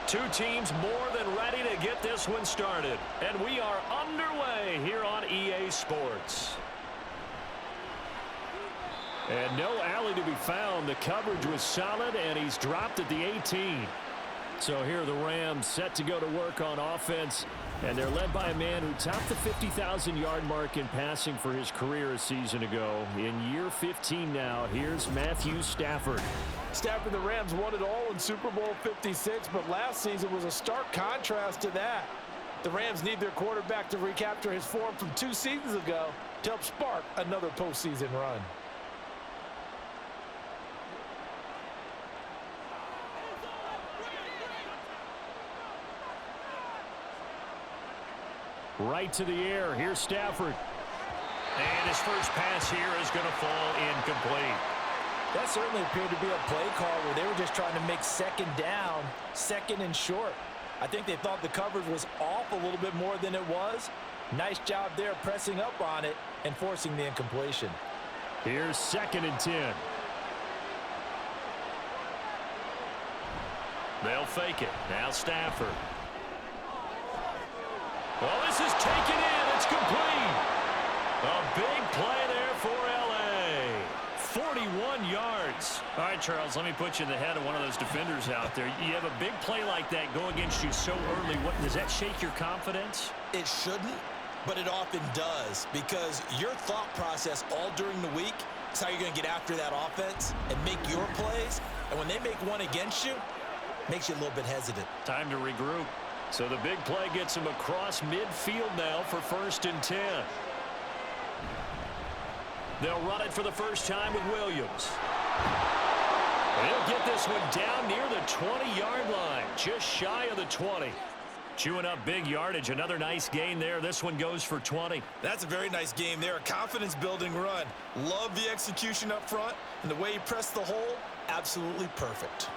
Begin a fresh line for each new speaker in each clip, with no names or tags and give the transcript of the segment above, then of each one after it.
Two teams more than ready to get this one started. And we are underway here on EA Sports. And no alley to be found. The coverage was solid, and he's dropped at the 18. So here are the Rams set to go to work on offense. And they're led by a man who topped the 50,000-yard mark in passing for his career a season ago. In year 15 now, here's Matthew Stafford.
Stafford, the Rams won it all in Super Bowl 56, but last season was a stark contrast to that. The Rams need their quarterback to recapture his form from 2 seasons ago to help spark another postseason run.
Right to the air. Here's Stafford. And his first pass here is going to fall incomplete.
That certainly appeared to be a play call where they were just trying to make second down, second and short. I think they thought the coverage was off a little bit more than it was. Nice job there pressing up on it and forcing the incompletion.
Here's 2nd and 10. They'll fake it. Now Stafford. Well, this is taken in. It's complete. A big play there for L.A. 41 yards. All right, Charles, let me put you in the head of one of those defenders out there. You have a big play like that go against you so early. Does that shake your confidence?
It shouldn't, but it often does, because your thought process all during the week is how you're going to get after that offense and make your plays. And when they make one against you, it makes you a little bit hesitant.
Time to regroup. So the big play gets him across midfield now for 1st and 10. They'll run it for the first time with Williams. He'll get this one down near the 20-yard line, just shy of the 20. Chewing up big yardage, another nice gain there. This one goes for 20.
That's a very nice game there, a confidence-building run. Love the execution up front, and the way he pressed the hole, absolutely perfect.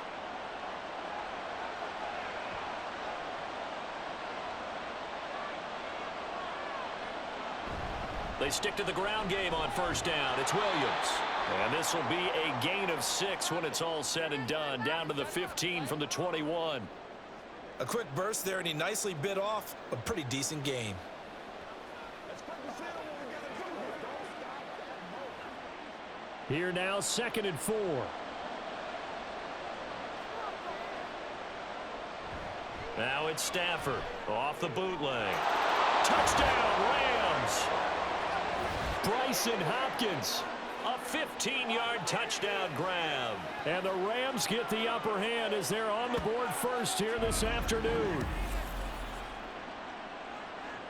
They stick to the ground game on 1st down. It's Williams. And this will be a gain of 6 when it's all said and done. Down to the 15 from the 21.
A quick burst there, and he nicely bit off a pretty decent gain.
Here now, 2nd and 4. Now it's Stafford off the bootleg. Touchdown, Rams! Bryson Hopkins, a 15-yard touchdown grab. And the Rams get the upper hand as they're on the board first here this afternoon.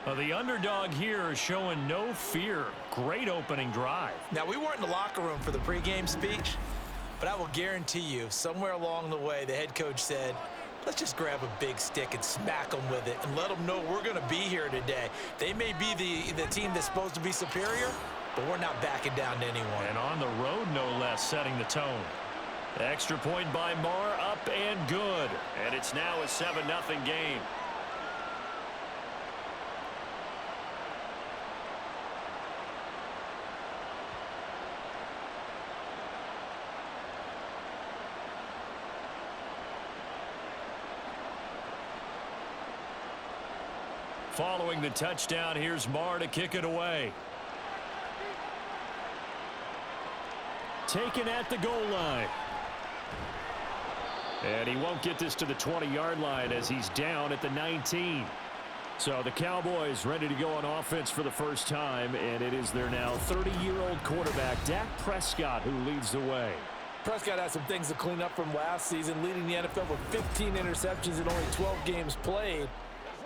The underdog here is showing no fear. Great opening drive.
Now, we weren't in the locker room for the pregame speech, but I will guarantee you, somewhere along the way, the head coach said, let's just grab a big stick and smack them with it and let them know we're going to be here today. They may be the team that's supposed to be superior, but we're not backing down to anyone.
And on the road, no less, setting the tone. Extra point by Marr, up and good. And it's now a 7-0 game. Following the touchdown, here's Marr to kick it away. Taken at the goal line. And he won't get this to the 20-yard line as he's down at the 19. So the Cowboys ready to go on offense for the first time, and it is their now 30-year-old quarterback, Dak Prescott, who leads the way.
Prescott has some things to clean up from last season, leading the NFL with 15 interceptions in only 12 games played.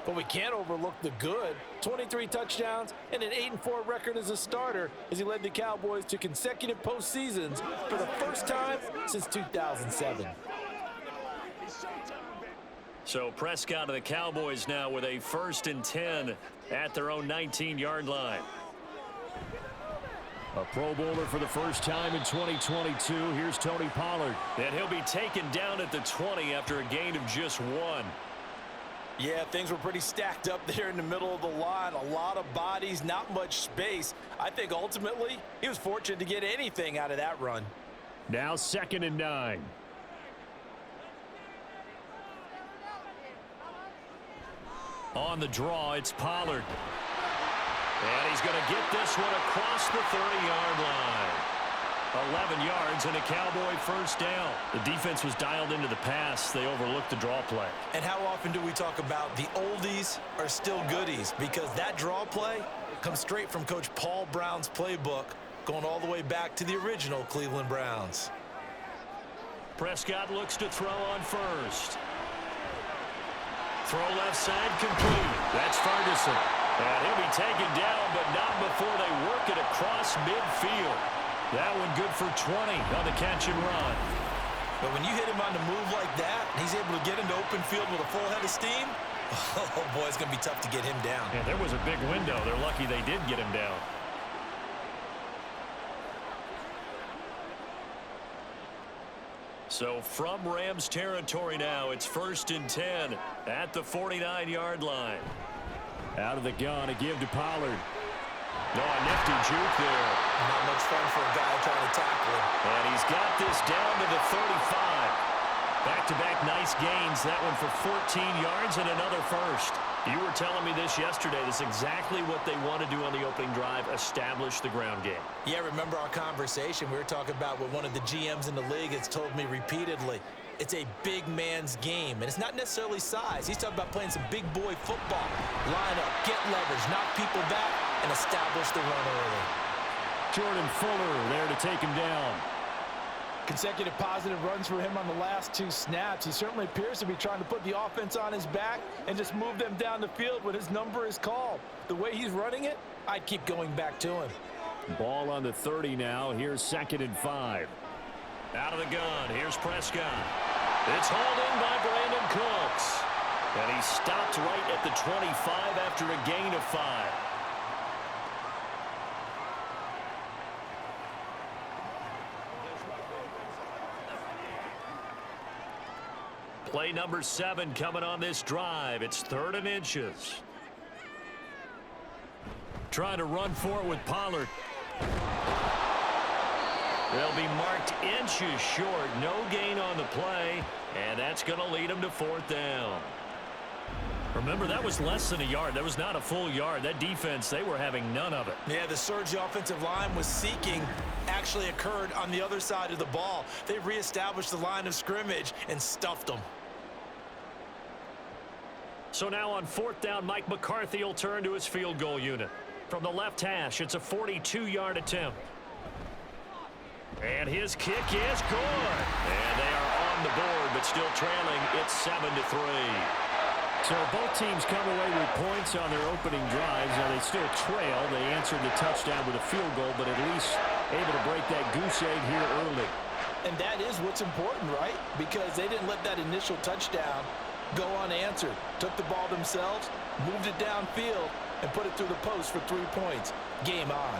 But we can't overlook the good. 23 touchdowns and an 8-4 record as a starter as he led the Cowboys to consecutive postseasons for the first time since 2007.
So Prescott of the Cowboys now with a 1st and 10 at their own 19-yard line. A Pro Bowler for the first time in 2022. Here's Tony Pollard. And he'll be taken down at the 20 after a gain of just 1.
Yeah, things were pretty stacked up there in the middle of the line. A lot of bodies, not much space. I think ultimately he was fortunate to get anything out of that run.
Now 2nd and 9. On the draw, it's Pollard. And he's going to get this one across the 30-yard line. 11 yards and a Cowboy first down. The defense was dialed into the pass. They overlooked the draw play.
And how often do we talk about the oldies are still goodies? Because that draw play comes straight from Coach Paul Brown's playbook, going all the way back to the original Cleveland Browns.
Prescott looks to throw on first. Throw left side complete. That's Ferguson. And he'll be taken down, but not before they work it across midfield. That one good for 20 on the catch and run.
But when you hit him on the move like that, and he's able to get into open field with a full head of steam, oh boy, it's going to be tough to get him down.
Yeah, there was a big window. They're lucky they did get him down. So from Rams territory now, it's 1st and 10 at the 49-yard line. Out of the gun, a give to Pollard. No, a nifty juke there.
Not much fun for a guy trying to tackle him.
And he's got this down to the 35. Back-to-back nice gains. That one for 14 yards and another first. You were telling me this yesterday. This is exactly what they want to do on the opening drive, establish the ground game.
Yeah, remember our conversation? We were talking about what one of the GMs in the league has told me repeatedly. It's a big man's game, and it's not necessarily size. He's talking about playing some big boy football. Line up, get leverage, knock people back, and establish the run early.
Jordan Fuller there to take him down.
Consecutive positive runs for him on the last 2 snaps. He certainly appears to be trying to put the offense on his back and just move them down the field when his number is called. The way he's running it, I'd keep going back to him.
Ball on the 30 now. Here's 2nd and 5. Out of the gun. Here's Prescott. It's hauled in by Brandon Cooks. And he stopped right at the 25 after a gain of 5. Play number 7 coming on this drive. It's 3rd and inches. Trying to run for it with Pollard. They'll be marked inches short. No gain on the play. And that's going to lead them to 4th down. Remember, that was less than a yard. That was not a full yard. That defense, they were having none of it.
Yeah, the surge the offensive line was seeking actually occurred on the other side of the ball. They reestablished the line of scrimmage and stuffed them.
So now on 4th down, Mike McCarthy will turn to his field goal unit. From the left hash, it's a 42-yard attempt. And his kick is good. And they are on the board, but still trailing. It's 7-3. So both teams come away with points on their opening drives. Now they still trail. They answered the touchdown with a field goal, but at least able to break that goose egg here early.
And that is what's important, right? Because they didn't let that initial touchdown go unanswered. Took the ball themselves, moved it downfield, and put it through the post for 3 points. Game on.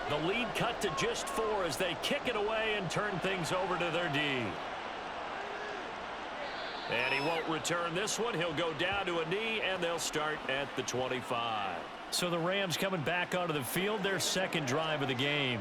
The lead cut to just 4 as they kick it away and turn things over to their D. And he won't return this one. He'll go down to a knee, and they'll start at the 25. So the Rams coming back onto the field, their 2nd drive of the game.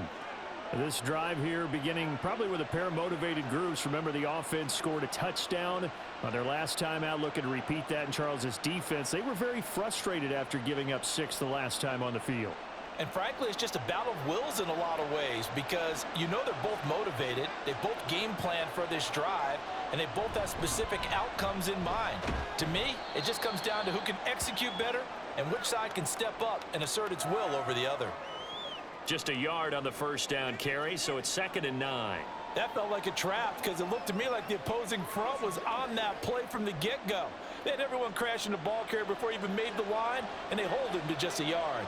This drive here beginning probably with a pair of motivated groups. Remember, the offense scored a touchdown on their last time out. Looking to repeat that in Charles's defense. They were very frustrated after giving up 6 the last time on the field.
And frankly, it's just a battle of wills in a lot of ways because you know they're both motivated. They both game plan for this drive, and they both have specific outcomes in mind. To me, it just comes down to who can execute better and which side can step up and assert its will over the other.
Just a yard on the first down carry, so it's 2nd and 9.
That felt like a trap because it looked to me like the opposing front was on that play from the get-go. They had everyone crashing the ball carrier before he even made the line, and they hold him to just a yard.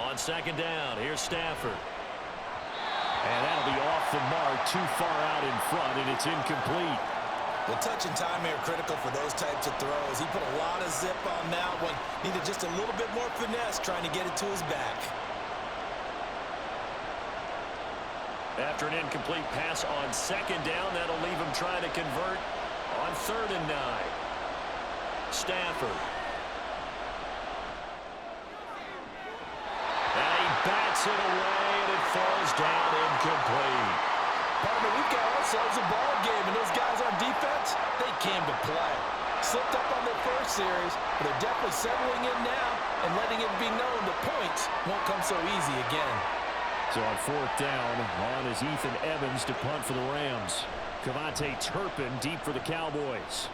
On 2nd down, here's Stafford. And that'll be off the mark, too far out in front, and it's incomplete.
The touch and time are critical for those types of throws. He put a lot of zip on that one. Needed just a little bit more finesse trying to get it to his back.
After an incomplete pass on 2nd down, that'll leave him trying to convert on 3rd and 9. Stafford. Hits it away, and it falls down incomplete.
Partner, we've got ourselves a ball game, and those guys on defense, they came to play. Slipped up on their first series, but they're definitely settling in now and letting it be known the points won't come so easy again.
So on fourth down, on is Ethan Evans to punt for the Rams. Cavante Turpin deep for the Cowboys.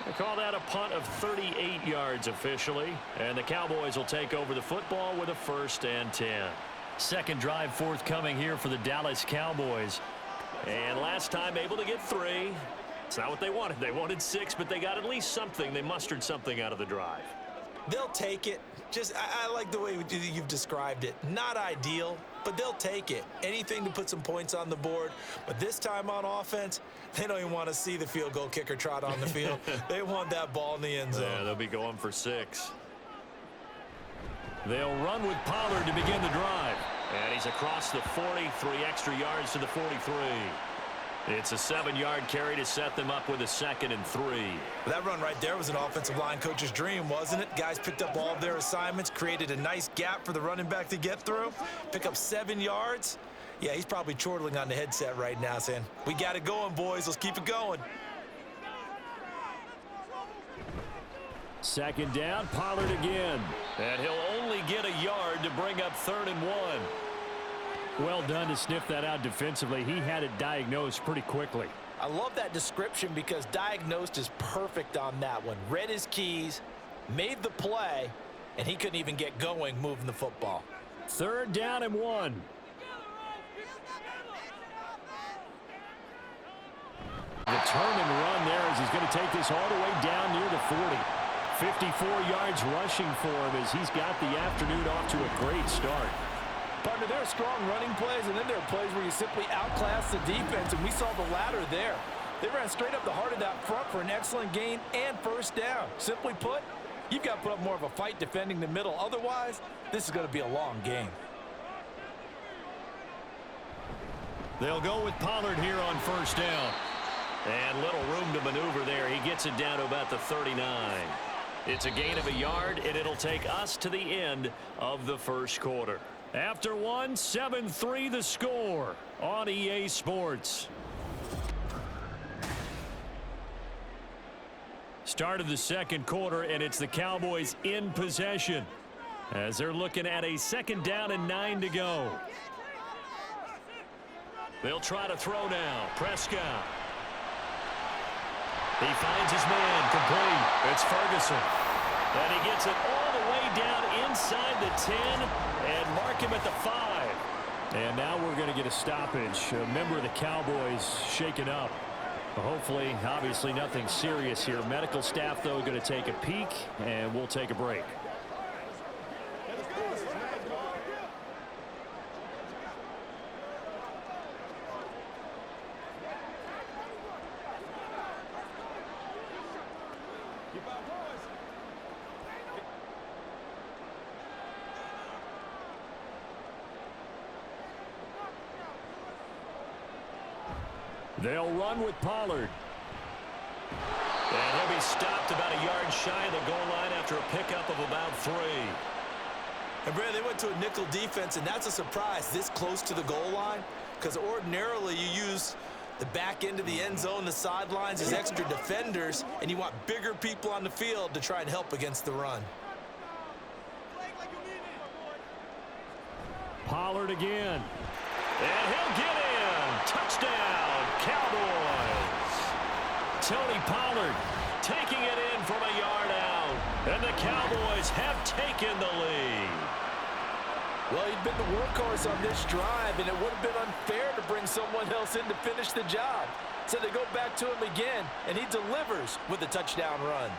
They call that a punt of 38 yards officially, and the Cowboys will take over the football with a 1st and 10. Second drive forthcoming here for the Dallas Cowboys. And last time able to get 3. It's not what they wanted. They wanted 6, but they got at least something. They mustered something out of the drive.
They'll take it. I like the way you've described it. Not ideal, but they'll take it. Anything to put some points on the board. But this time on offense, they don't even want to see the field goal kicker trot on the field. They want that ball in the end zone.
Yeah, they'll be going for 6. They'll run with Pollard to begin the drive. And he's across the 40, 3 extra yards to the 43. It's a 7-yard carry to set them up with a 2nd and 3.
That run right there was an offensive line coach's dream, wasn't it? Guys picked up all of their assignments, created a nice gap for the running back to get through, pick up 7 yards. Yeah, he's probably chortling on the headset right now saying, we got it going, boys. Let's keep it going.
2nd down, Pollard again. And he'll only get a yard to bring up 3rd and 1. Well done to sniff that out defensively. He had it diagnosed pretty quickly.
I love that description because diagnosed is perfect on that one. Read his keys, made the play, and he couldn't even get going moving the football.
3rd down and 1. The turn and run there as he's going to take this all the way down near the 40. 54 yards rushing for him as he's got the afternoon off to a great start.
Partner, there are strong running plays, and then there are plays where you simply outclass the defense, and we saw the latter there. They ran straight up the heart of that front for an excellent gain and 1st down. Simply put, you've got to put up more of a fight defending the middle. Otherwise, this is going to be a long game.
They'll go with Pollard here on 1st down. And little room to maneuver there. He gets it down to about the 39. It's a gain of a yard, and it'll take us to the end of the 1st quarter. After 1, 7-3 the score on EA Sports. Start of the 2nd quarter, and it's the Cowboys in possession as they're looking at a 2nd down and 9 to go. They'll try to throw now. Prescott. He finds his man complete. It's Ferguson. And he gets it all the way down inside the 10 and mark him at the 5. And now we're going to get a stoppage. A member of the Cowboys shaken up. Hopefully, obviously nothing serious here. Medical staff, though, going to take a peek, and we'll take a break. They'll run with Pollard. And he'll be stopped about a yard shy of the goal line after a pickup of about 3.
And Brad, they went to a nickel defense, and that's a surprise this close to the goal line, because ordinarily you use the back end of the end zone, the sidelines as extra defenders, and you want bigger people on the field to try and help against the run.
Pollard again. And he'll get in. Touchdown, Cowboys. Tony Pollard taking it in from a yard out. And the Cowboys have taken the lead.
Well, he'd been the workhorse on this drive, and it would have been unfair to bring someone else in to finish the job. So they go back to him again, and he delivers with a touchdown run.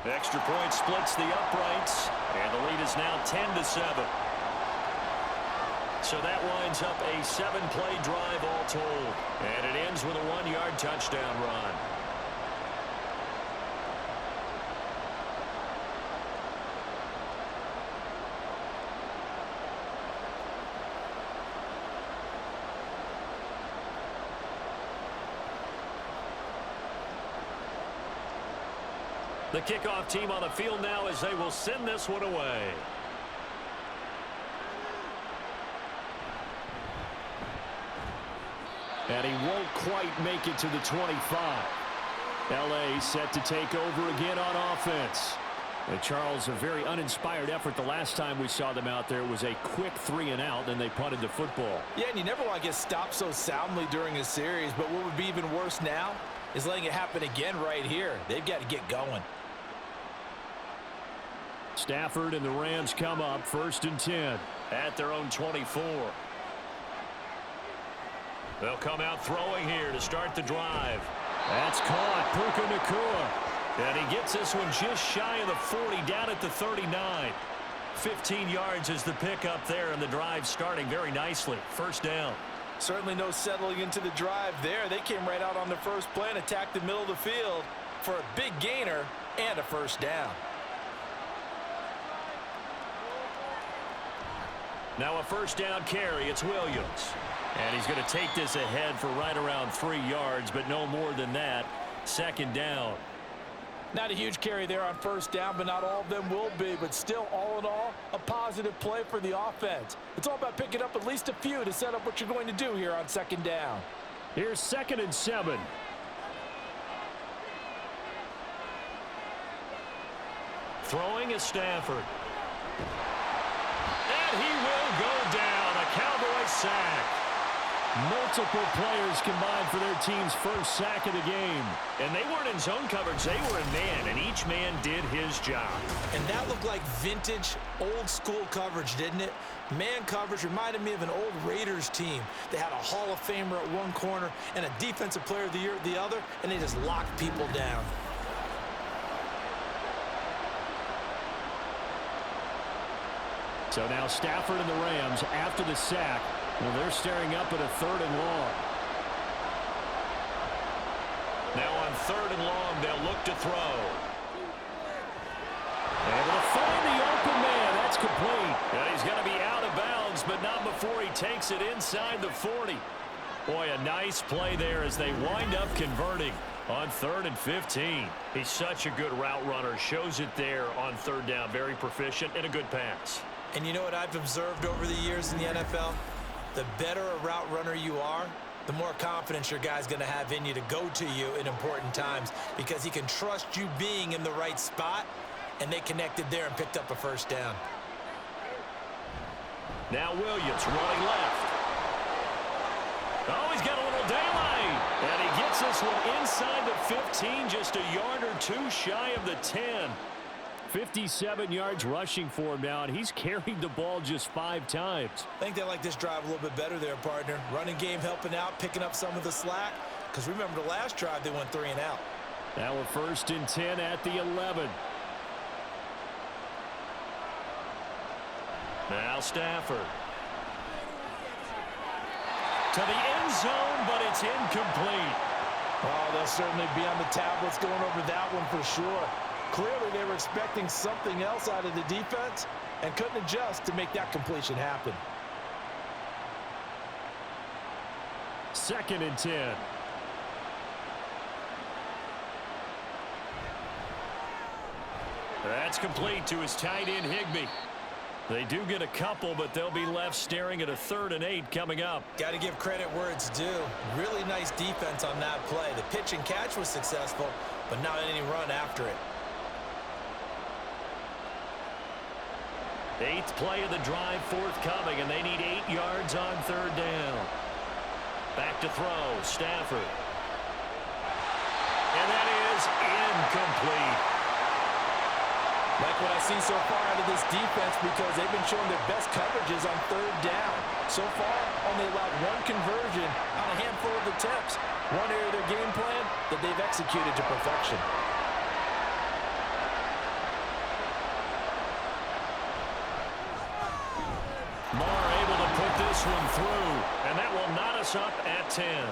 Extra point splits the uprights, and the lead is now 10-7. So that winds up a 7-play drive all told, and it ends with a 1-yard touchdown run. The kickoff team on the field now as they will send this one away. And he won't quite make it to the 25. L.A. set to take over again on offense. And Charles, a very uninspired effort the last time we saw them out there. It was a quick 3-and-out, and they punted the football.
Yeah, and you never want to get stopped so soundly during a series, but what would be even worse now is letting it happen again right here. They've got to get going.
Stafford and the Rams come up 1st and 10 at their own 24. They'll come out throwing here to start the drive. That's caught. Puka Nacua. And he gets this one just shy of the 40, down at the 39. 15 yards is the pickup there, and the drive starting very nicely. 1st down.
Certainly no settling into the drive there. They came right out on the first play and attacked the middle of the field for a big gainer and a 1st down.
Now a 1st down carry. It's Williams. And he's going to take this ahead for right around 3 yards, but no more than that. 2nd down.
Not a huge carry there on 1st down, but not all of them will be. But still, all in all, a positive play for the offense. It's all about picking up at least a few to set up what you're going to do here on 2nd down.
Here's 2nd and 7. Throwing is Stafford. And he will go down. A Cowboys sack. Multiple players combined for their team's 1st sack of the game. And they weren't in zone coverage. They were in man, and each man did his job.
And that looked like vintage, old-school coverage, didn't it? Man coverage reminded me of an old Raiders team. They had a Hall of Famer at one corner and a Defensive Player of the Year at the other, and they just locked people down.
So now Stafford and the Rams, after the sack, well, they're staring up at a 3rd and long. Now on 3rd and long, they'll look to throw. Able to find the open man. That's complete. And he's going to be out of bounds, but not before he takes it inside the 40. Boy, a nice play there as they wind up converting on 3rd and 15. He's such a good route runner. Shows it there on 3rd down. Very proficient and a good pass.
And you know what I've observed over the years in the NFL? The better a route runner you are, the more confidence your guy's going to have in you to go to you in important times because he can trust you being in the right spot, and they connected there and picked up a 1st down.
Now Williams running left. Oh, he's got a little daylight. And he gets this one inside the 15, just a yard or 2 shy of the 10. 57 yards rushing for him now, and he's carried the ball just 5 times.
I think they like this drive a little bit better there, partner. Running game helping out, picking up some of the slack. Because remember the last drive, they went 3-and-out.
Now we're 1st and 10 at the 11. Now Stafford. To the end zone, but it's incomplete.
Oh, they'll certainly be on the tablets going over that one for sure. Clearly, they were expecting something else out of the defense and couldn't adjust to make that completion happen.
2nd and 10. That's complete to his tight end, Higbee. They do get a couple, but they'll be left staring at a 3rd and 8 coming up.
Got to give credit where it's due. Really nice defense on that play. The pitch and catch was successful, but not any run after it.
8th play of the drive forthcoming, and they need 8 yards on 3rd down. Back to throw, Stafford. And that is incomplete.
Like what I see so far out of this defense because they've been showing their best coverages on 3rd down. So far, only allowed 1 conversion on a handful of attempts. One area of their game plan that they've executed to perfection.
One through, and that will knot us up at 10.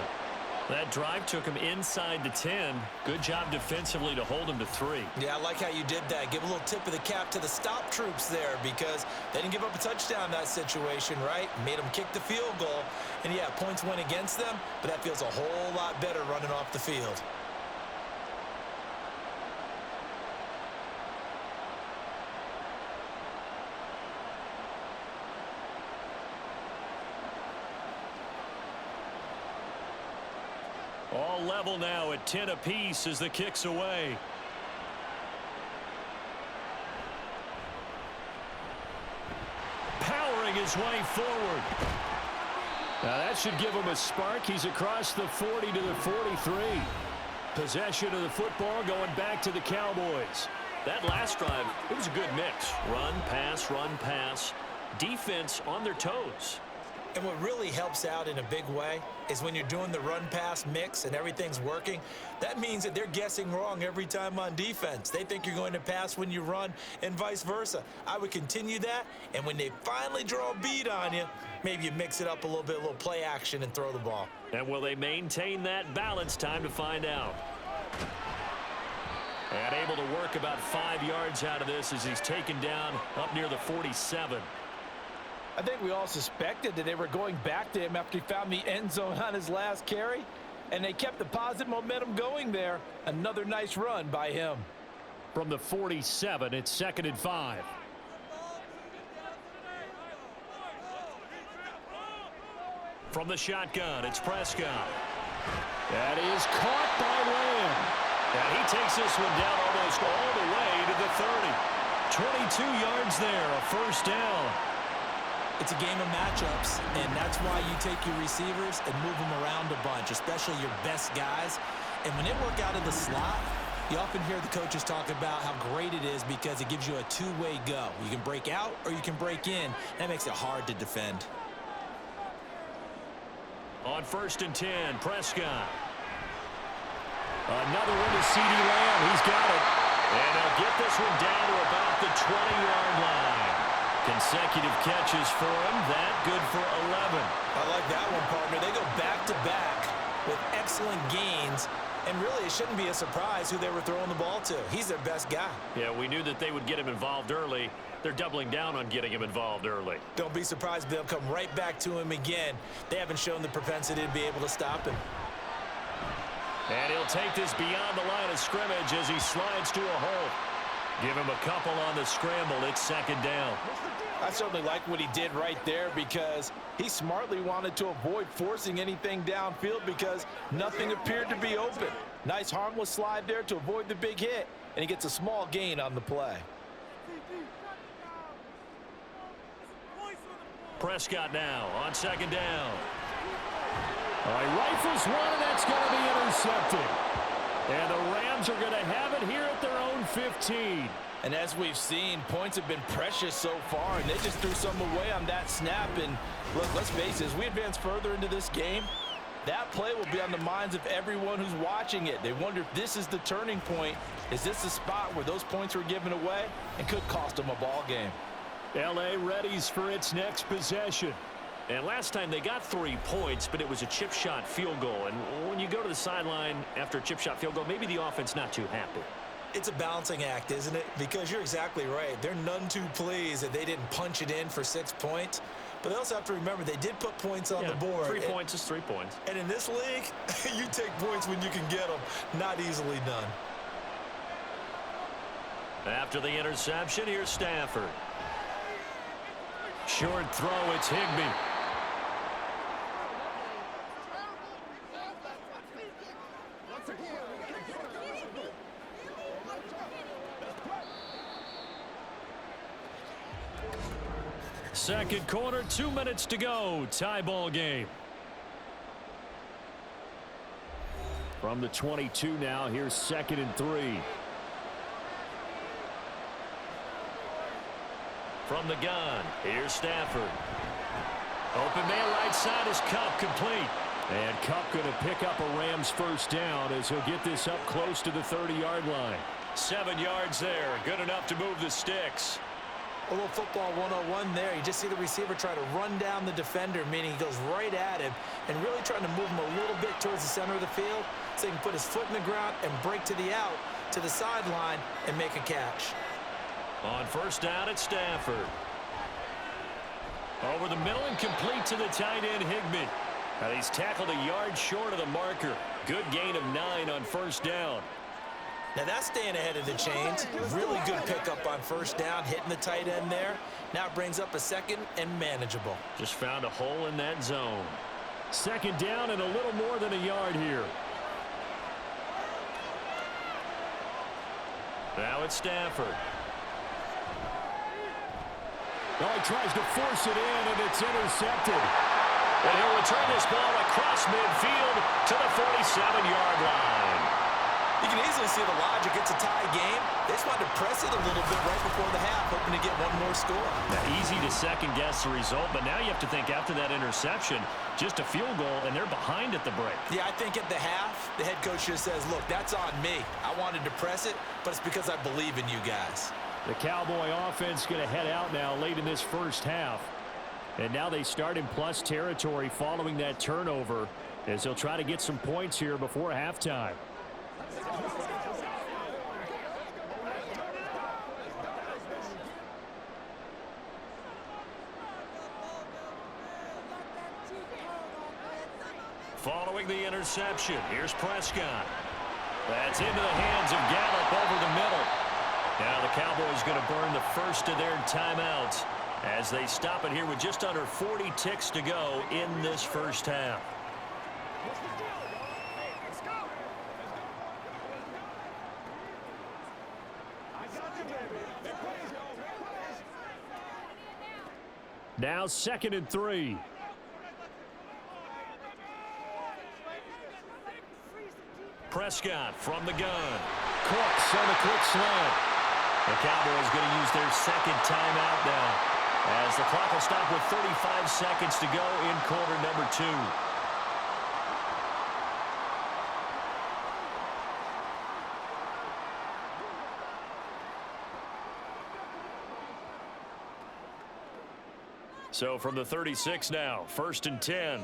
That drive took him inside the 10. Good job defensively to hold him to 3.
Yeah, I like how you did that. Give a little tip of the cap to the stop troops there because they didn't give up a touchdown in that situation, right? Made them kick the field goal. And, yeah, points went against them, but that feels a whole lot better running off the field.
level now at 10 apiece as the kick's away. Powering his way forward. Now that should give him a spark. He's across the 40 to the 43. Possession of the football going back to the Cowboys.
That last drive, it was a good mix. Run, pass, defense on their toes.
And what really helps out in a big way is when you're doing the run-pass mix and everything's working, that means that they're guessing wrong every time on defense. They think you're going to pass when you run and vice versa. I would continue that, and when they finally draw a bead on you, maybe you mix it up a little bit, a little play action, and throw the ball.
And will they maintain that balance? Time to find out.
And able to work about 5 yards out of this as he's taken down up near the 47.
I think we all suspected that they were going back to him after he found the end zone on his last carry, and they kept the positive momentum going there. Another nice run by him.
From the 47, it's 2nd and 5. From the shotgun, it's Prescott. That is caught by Lamb. And he takes this one down almost all the way to the 30. 22 yards there, a first down.
It's a game of matchups, and that's why you take your receivers and move them around a bunch, especially your best guys. And when they work out of the slot, you often hear the coaches talk about how great it is because it gives you a two-way go. You can break out or you can break in. That makes it hard to defend.
On 1st and 10, Prescott. Another one to CeeDee Lamb. He's got it. And they'll get this one down to about the 20-yard line. Consecutive catches for him. That good for 11.
I like that one, partner. They go back-to-back with excellent gains. And really, it shouldn't be a surprise who they were throwing the ball to. He's their best guy.
Yeah, we knew that they would get him involved early. They're doubling down on getting him involved early.
Don't be surprised if they'll come right back to him again. They haven't shown the propensity to be able to stop him.
And he'll take this beyond the line of scrimmage as he slides to a hole. Give him a couple on the scramble. It's 2nd down.
I certainly like what he did right there because he smartly wanted to avoid forcing anything downfield because nothing appeared to be open. Nice harmless slide there to avoid the big hit, and he gets a small gain on the play.
Prescott now on 2nd down. He rifles one, and that's going to be intercepted. And the Rams are going to have it here at their own 15.
And as we've seen, points have been precious so far, and they just threw some away on that snap. And look, let's face it, as we advance further into this game, that play will be on the minds of everyone who's watching it. They wonder if this is the turning point. Is this the spot where those points were given away and could cost them a ball game?
L.A. readies for its next possession.
And last time they got 3 points, but it was a chip shot field goal. And when you go to the sideline after a chip shot field goal, maybe the offense not too happy.
It's a balancing act, isn't it? Because you're exactly right. They're none too pleased that they didn't punch it in for 6 points. But they also have to remember they did put points on the board.
3 points is 3 points.
And in this league, you take points when you can get them. Not easily done.
After the interception, here's Stafford. Short throw, it's Higbee. Second quarter, 2 minutes to go. Tie ball game. From the 22 now, here's 2nd and 3. From the gun, here's Stafford. Open man right side is Kupp, complete. And Kupp going to pick up a Rams first down as he'll get this up close to the 30-yard line. 7 yards there, good enough to move the sticks.
A little football 101 there. You just see the receiver try to run down the defender, meaning he goes right at him and really trying to move him a little bit towards the center of the field so he can put his foot in the ground and break to the out, to the sideline, and make a catch.
On first down, it's Stafford. Over the middle and complete to the tight end, Higbee. And he's tackled a yard short of the marker. Good gain of 9 on first down.
Now that's staying ahead of the chains. Really good pickup on first down, hitting the tight end there. Now it brings up a second and manageable.
Just found a hole in that zone. Second down and a little more than a yard here.
Now it's Stafford.
Oh, he tries to force it in, and it's intercepted.
And he'll return this ball across midfield to the 47-yard line.
You can easily see the logic. It's a tie game. They just wanted to press it a little bit right before the half, hoping to get one more score.
Now, easy to second-guess the result, but now you have to think after that interception, just a field goal, and they're behind at the break.
Yeah, I think at the half, the head coach just says, look, that's on me. I wanted to press it, but it's because I believe in you guys.
The Cowboy offense going to head out now late in this first half. And now they start in plus territory following that turnover as they'll try to get some points here before halftime.
Following the interception, here's Prescott. That's into the hands of Gallup over the middle. Now the Cowboys going to burn the first of their timeouts as they stop it here with just under 40 ticks to go in this first half.
Now 2nd and 3.
Prescott from the gun.
Cooks on a quick slant.
The Cowboys going to use their second timeout now, as the clock will stop with 35 seconds to go in quarter number 2. So from the 36 now, 1st and 10.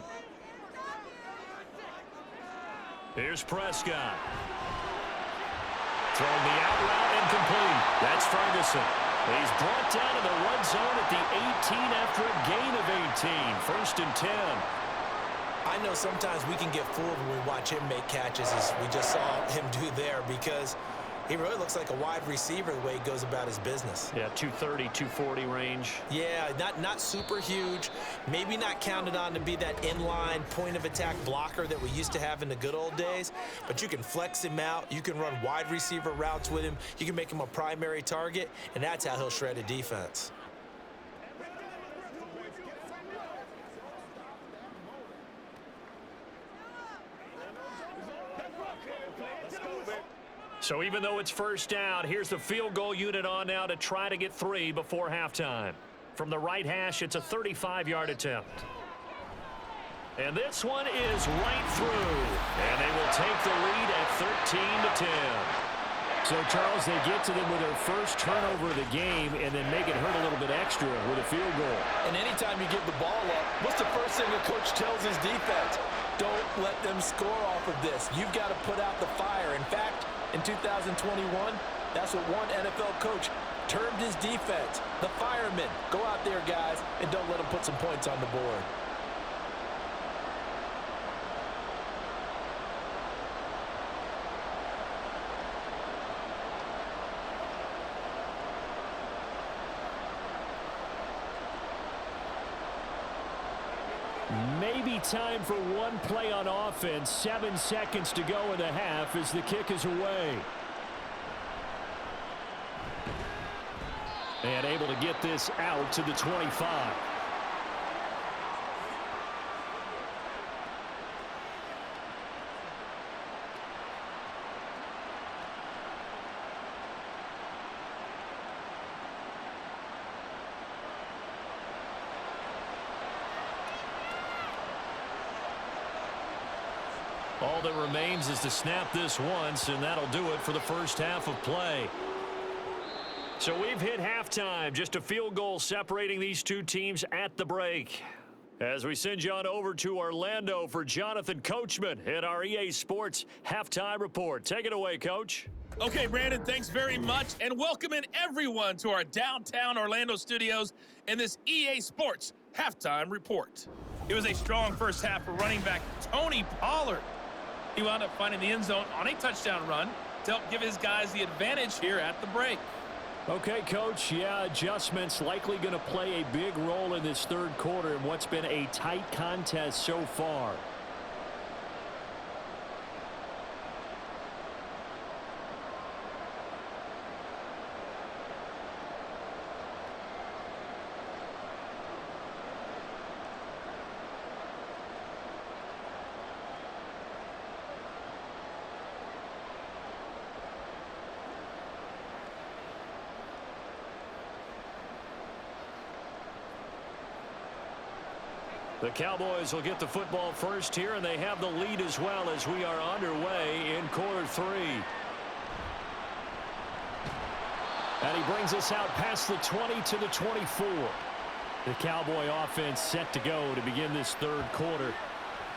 Here's Prescott. Throwing the out route incomplete. That's Ferguson. He's brought down in the red zone at the 18 after a gain of 18. 1st and 10.
I know sometimes we can get fooled when we watch him make catches, as we just saw him do there, because he really looks like a wide receiver the way he goes about his business.
Yeah, 230, 240 range.
Yeah, not super huge. Maybe not counted on to be that inline point-of-attack blocker that we used to have in the good old days. But you can flex him out. You can run wide receiver routes with him. You can make him a primary target, and that's how he'll shred a defense.
So even though it's first down, here's the field goal unit on now to try to get 3 before halftime. From the right hash, it's a 35-yard attempt. And this one is right through. And they will take the lead at 13-10.
So, Charles, they get to them with their first turnover of the game and then make it hurt a little bit extra with a field goal.
And anytime you give the ball up, what's the first thing a coach tells his defense? Don't let them score off of this. You've got to put out the fire. In fact, in 2021, that's what one NFL coach termed his defense. The firemen. Go out there, guys, and don't let them put some points on the board.
Maybe time for one play on offense. 7 seconds to go in the half as the kick is away. And able to get this out to the 25. All that remains is to snap this once, and that'll do it for the first half of play.
So we've hit halftime. Just a field goal separating these two teams at the break. As we send you on over to Orlando for Jonathan Coachman in our EA Sports Halftime Report. Take it away, Coach.
Okay, Brandon, thanks very much, and welcome in everyone to our downtown Orlando studios in this EA Sports Halftime Report. It was a strong first half for running back Tony Pollard. He wound up finding the end zone on a touchdown run to help give his guys the advantage here at the break.
Okay, Coach, yeah, adjustments likely going to play a big role in this third quarter in what's been a tight contest so far. The Cowboys will get the football first here, and they have the lead as well as we are underway in quarter 3. And he brings us out past the 20 to the 24. The Cowboy offense set to go to begin this third quarter.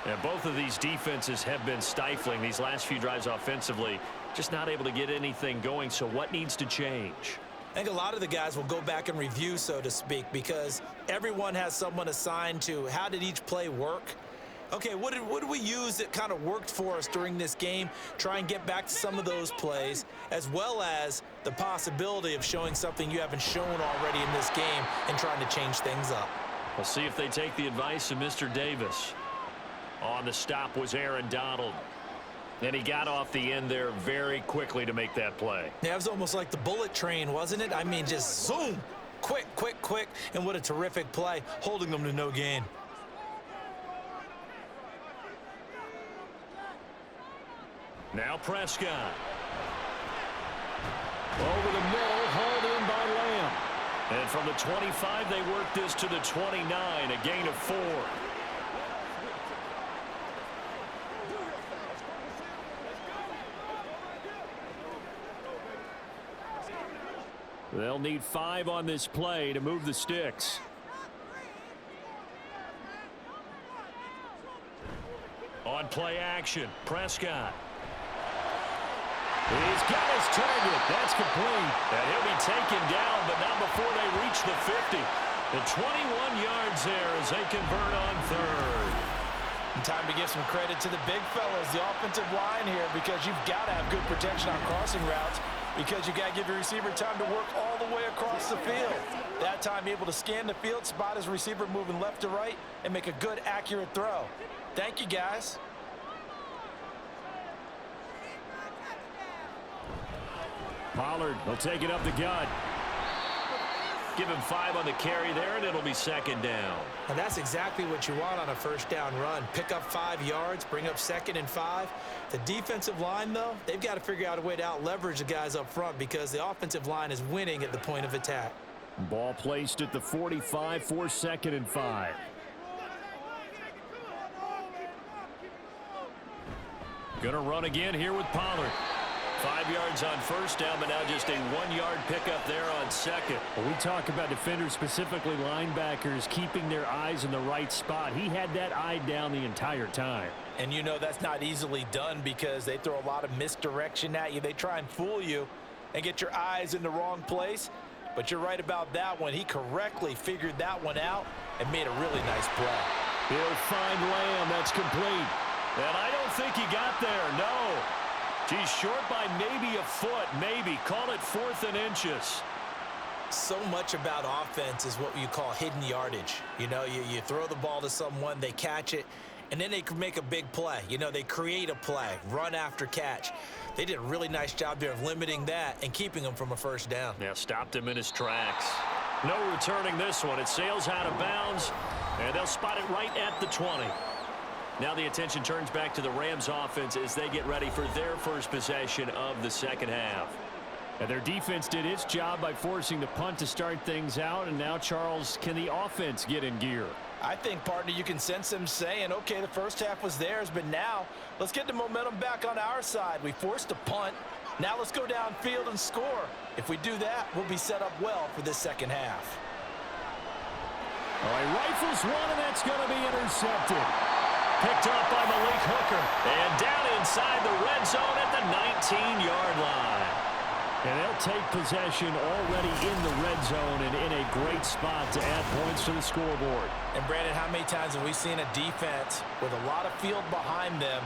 And both of these defenses have been stifling these last few drives offensively. Just not able to get anything going. So what needs to change?
I think a lot of the guys will go back and review, so to speak, because everyone has someone assigned to how did each play work. Okay, what did we use that kind of worked for us during this game? Try and get back to some of those plays, as well as the possibility of showing something you haven't shown already in this game and trying to change things up.
We'll see if they take the advice of Mr. Davis. On the stop was Aaron Donald. And he got off the end there very quickly to make that play.
Yeah, it was almost like the bullet train, wasn't it? I mean, just zoom, quick, quick, quick, and what a terrific play, holding them to no gain.
Now Prescott. Over the middle, hauled in by Lamb. And from the 25, they work this to the 29, a gain of 4. They'll need 5 on this play to move the sticks. On play action, Prescott. He's got his target. That's complete. And he'll be taken down, but not before they reach the 50. The 21 yards there as they convert on third.
And time to give some credit to the big fellas, the offensive line here, because you've got to have good protection on crossing routes, because you got to give your receiver time to work all the way across the field. That time able to scan the field, spot his receiver moving left to right, and make a good, accurate throw. Thank you, guys.
Pollard will take it up the gut. Give him 5 on the carry there, and it'll be second down.
And that's exactly what you want on a first down run. Pick up 5 yards, bring up 2nd and 5. The defensive line, though, they've got to figure out a way to out-leverage the guys up front because the offensive line is winning at the point of attack.
Ball placed at the 45 for 2nd and 5. Gonna run again here with Pollard. 5 yards on first down, but now just a 1-yard pickup there on second. When we talk about defenders, specifically linebackers, keeping their eyes in the right spot, he had that eye down the entire time.
And you know that's not easily done because they throw a lot of misdirection at you. They try and fool you and get your eyes in the wrong place. But you're right about that one. He correctly figured that one out and made a really nice play.
He'll find Lamb. That's complete. And I don't think he got there. No. He's short by maybe a foot, maybe. Call it 4th and inches.
So much about offense is what you call hidden yardage. You know, you throw the ball to someone, they catch it, and then they can make a big play. You know, they create a play, run after catch. They did a really nice job there of limiting that and keeping him from a first down.
Yeah, stopped him in his tracks. No returning this one. It sails out of bounds, and they'll spot it right at the 20. Now the attention turns back to the Rams offense as they get ready for their first possession of the second half. And their defense did its job by forcing the punt to start things out. And now, Charles, can the offense get in gear?
I think, partner, you can sense them saying, okay, the first half was theirs, but now let's get the momentum back on our side. We forced a punt. Now let's go downfield and score. If we do that, we'll be set up well for this second half.
All right, rifles one, and that's going to be intercepted. Picked up by Malik Hooker. And down inside the red zone at the 19-yard line. And they'll take possession already in the red zone and in a great spot to add points to the scoreboard.
And, Brandon, how many times have we seen a defense with a lot of field behind them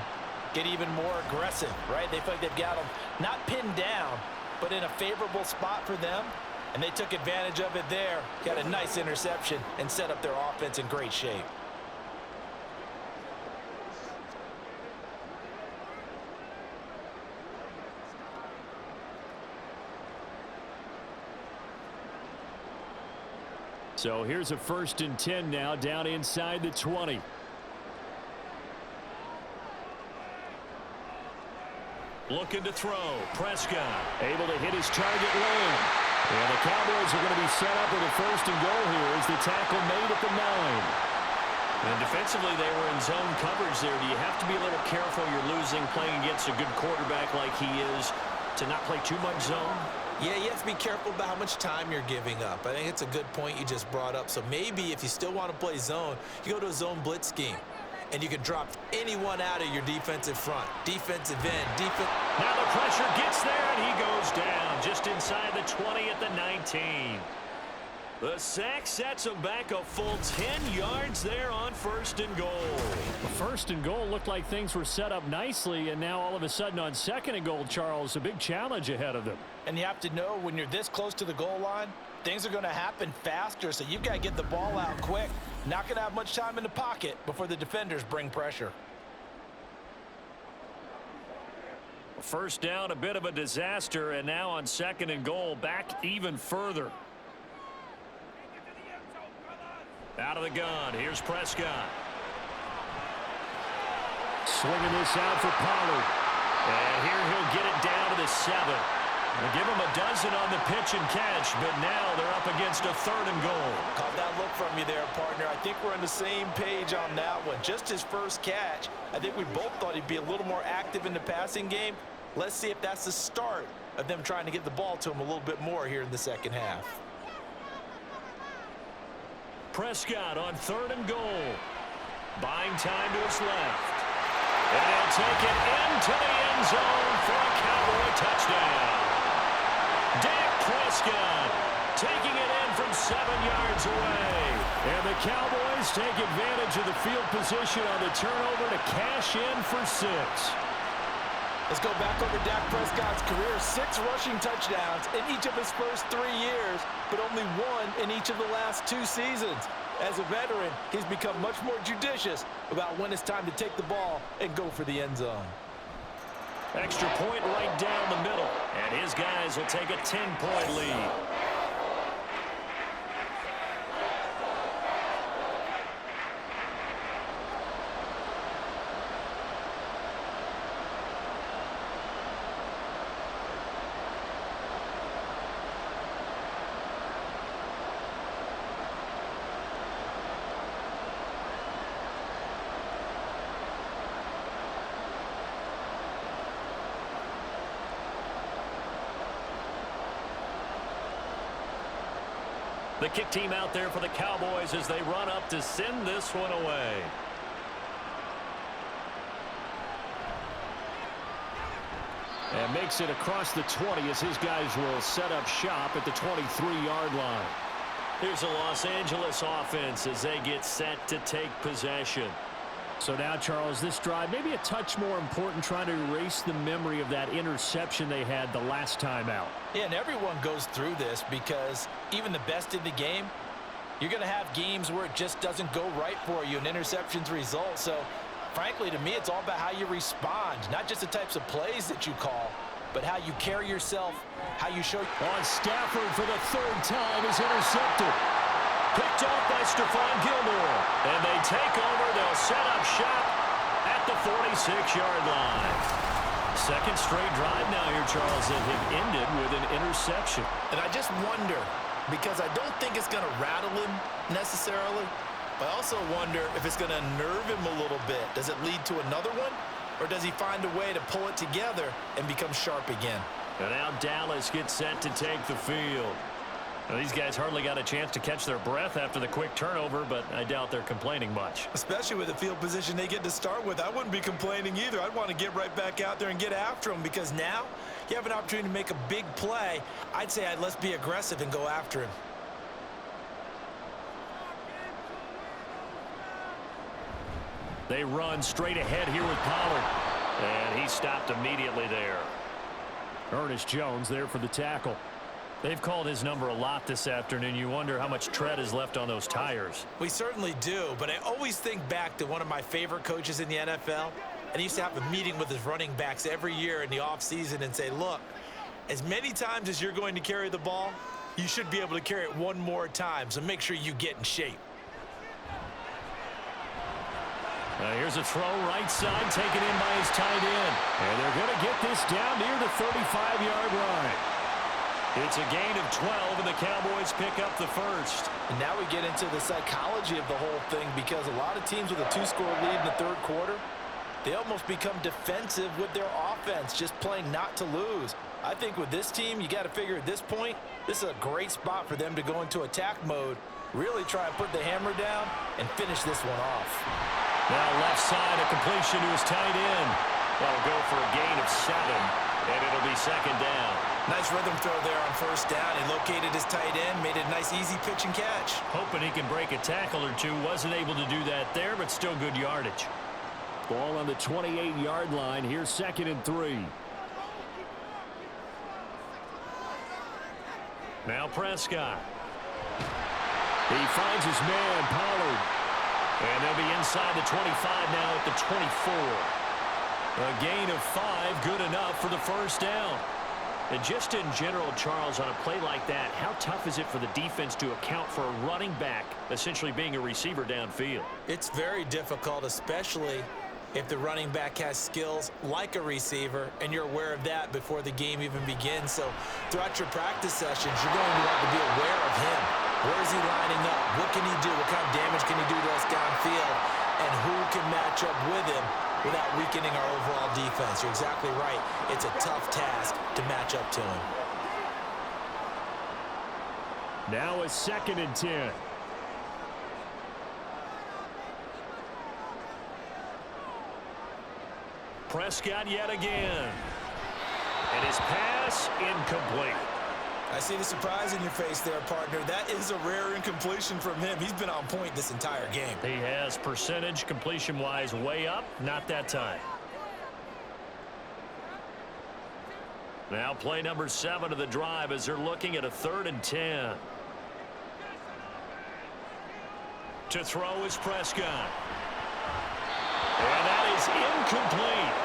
get even more aggressive, right? They feel like they've got them not pinned down, but in a favorable spot for them. And they took advantage of it there, got a nice interception, and set up their offense in great shape.
So here's a 1st and 10 now down inside the 20. Looking to throw. Prescott able to hit his target Lamb. And the Cowboys are going to be set up with a 1st and goal here as the tackle made at the 9.
And defensively, they were in zone coverage there. Do you have to be a little careful? You're losing playing against a good quarterback like he is to not play too much zone?
Yeah, you have to be careful about how much time you're giving up. I think it's a good point you just brought up. So maybe if you still want to play zone, you go to a zone blitz scheme. And you can drop anyone out of your defensive front. Defensive end, defense.
Now the pressure gets there, and he goes down just inside the 20 at the 19. The sack sets him back a full 10 yards there on 1st and goal.
Well, 1st and goal looked like things were set up nicely, and now all of a sudden on 2nd and goal, Charles, a big challenge ahead of them.
And you have to know when you're this close to the goal line, things are going to happen faster, so you've got to get the ball out quick. Not going to have much time in the pocket before the defenders bring pressure.
1st down, a bit of a disaster, and now on 2nd and goal, back even further. Out of the gun, here's Prescott.
Swinging this out for Pollard.
And here he'll get it down to the 7. They'll give him a dozen on the pitch and catch, but now they're up against a 3rd and goal.
Caught that look from you there, partner. I think we're on the same page on that one. Just his first catch. I think we both thought he'd be a little more active in the passing game. Let's see if that's the start of them trying to get the ball to him a little bit more here in the 2nd half.
Prescott on 3rd and goal. Buying time to his left. And he'll take it into the end zone for a Cowboy touchdown. Dak Prescott taking it in from 7 yards away.
And the Cowboys take advantage of the field position on the turnover to cash in for 6.
Let's go back over Dak Prescott's career. 6 rushing touchdowns in each of his first 3 years, but only 1 in each of the last 2 seasons. As a veteran, he's become much more judicious about when it's time to take the ball and go for the end zone.
Extra point right down the middle, and his guys will take a 10-point lead. The kick team out there for the Cowboys as they run up to send this one away.
And makes it across the 20 as his guys will set up shop at the 23-yard line.
Here's the Los Angeles offense as they get set to take possession.
So now, Charles, this drive maybe a touch more important, trying to erase the memory of that interception they had the last time out.
Yeah, and everyone goes through this because even the best in the game, you're going to have games where it just doesn't go right for you and interceptions result. So, frankly, to me, it's all about how you respond, not just the types of plays that you call, but how you carry yourself, how you show.
On Stafford for the 3rd time is intercepted.
Picked off by Stephon Gilmore. And they take over. They'll set up shop at the 46-yard line. 2nd straight drive now here, Charles, that have ended with an interception.
And I just wonder, because I don't think it's going to rattle him necessarily, but I also wonder if it's going to unnerve him a little bit. Does it lead to another one? Or does he find a way to pull it together and become sharp again?
And now Dallas gets set to take the field. Now, these guys hardly got a chance to catch their breath after the quick turnover, but I doubt they're complaining much.
Especially with the field position they get to start with. I wouldn't be complaining either. I'd want to get right back out there and get after them because now you have an opportunity to make a big play. I'd say let's be aggressive and go after him.
They run straight ahead here with Pollard. And he stopped immediately there.
Ernest Jones there for the tackle.
They've called his number a lot this afternoon. You wonder how much tread is left on those tires.
We certainly do, but I always think back to one of my favorite coaches in the NFL, and he used to have a meeting with his running backs every year in the offseason and say, look, as many times as you're going to carry the ball, you should be able to carry it one more time, so make sure you get in shape.
Here's a throw right side taken in by his tight end. And they're going to get this down near the 35-yard line.
It's a gain of 12, and the Cowboys pick up the first.
And now we get into the psychology of the whole thing, because a lot of teams with a 2-score lead in the third quarter, they almost become defensive with their offense, just playing not to lose. I think with this team, you got to figure at this point, this is a great spot for them to go into attack mode, really try and put the hammer down and finish this one off.
Now left side, a completion to his tight end. That'll go for a gain of 7, and it'll be second down.
Nice rhythm throw there on first down. He located his tight end, made a nice easy pitch and catch.
Hoping he can break a tackle or two. Wasn't able to do that there, but still good yardage.
Ball on the 28-yard line. Here's 2nd and 3.
Now Prescott.
He finds his man, Pollard.
And they'll be inside the 25 now at the 24. A gain of 5, good enough for the first down. And just in general, Charles, on a play like that, how tough is it for the defense to account for a running back essentially being a receiver downfield?
It's very difficult, especially if the running back has skills like a receiver, and you're aware of that before the game even begins. So throughout your practice sessions, you're going to want to be aware of him. Where is he lining up? What can he do? What kind of damage can he do to us downfield? And who can match up with him without weakening our overall defense? You're exactly right. It's a tough task to match up to him.
Now a 2nd and 10.
Prescott yet again. And his pass incomplete.
I see the surprise in your face there, partner. That is a rare incompletion from him. He's been on point this entire game.
He has percentage completion-wise way up. Not that time. Now play number 7 of the drive as they're looking at a 3rd and 10. To throw is Prescott. And that is incomplete.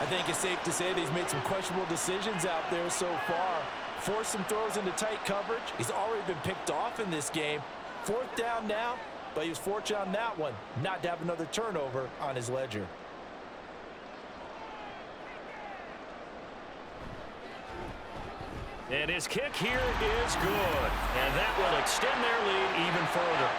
I think it's safe to say that he's made some questionable decisions out there so far. Forced some throws into tight coverage. He's already been picked off in this game. 4th down now, but he was fortunate on that one not to have another turnover on his ledger.
And his kick here is good. And that will extend their lead even further.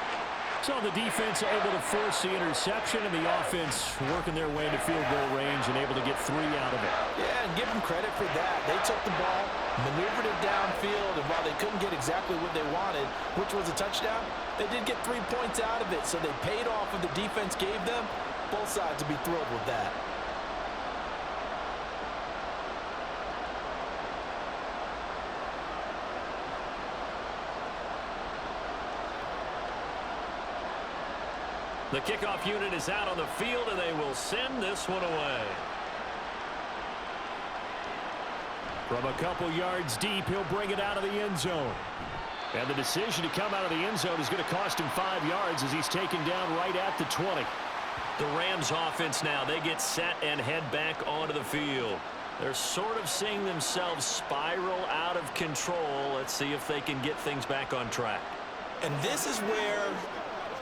So the defense able to force the interception, and the offense working their way into field goal range and able to get 3 out of it.
Yeah, and give them credit for that. They took the ball, maneuvered it downfield, and while they couldn't get exactly what they wanted, which was a touchdown, they did get 3 points out of it, so they paid off what the defense gave them. Both sides will be thrilled with that.
The kickoff unit is out on the field, and they will send this one away.
From a couple yards deep, he'll bring it out of the end zone. And the decision to come out of the end zone is going to cost him 5 yards as he's taken down right at the 20.
The Rams offense now, they get set and head back onto the field. They're sort of seeing themselves spiral out of control. Let's see if they can get things back on track.
And this is where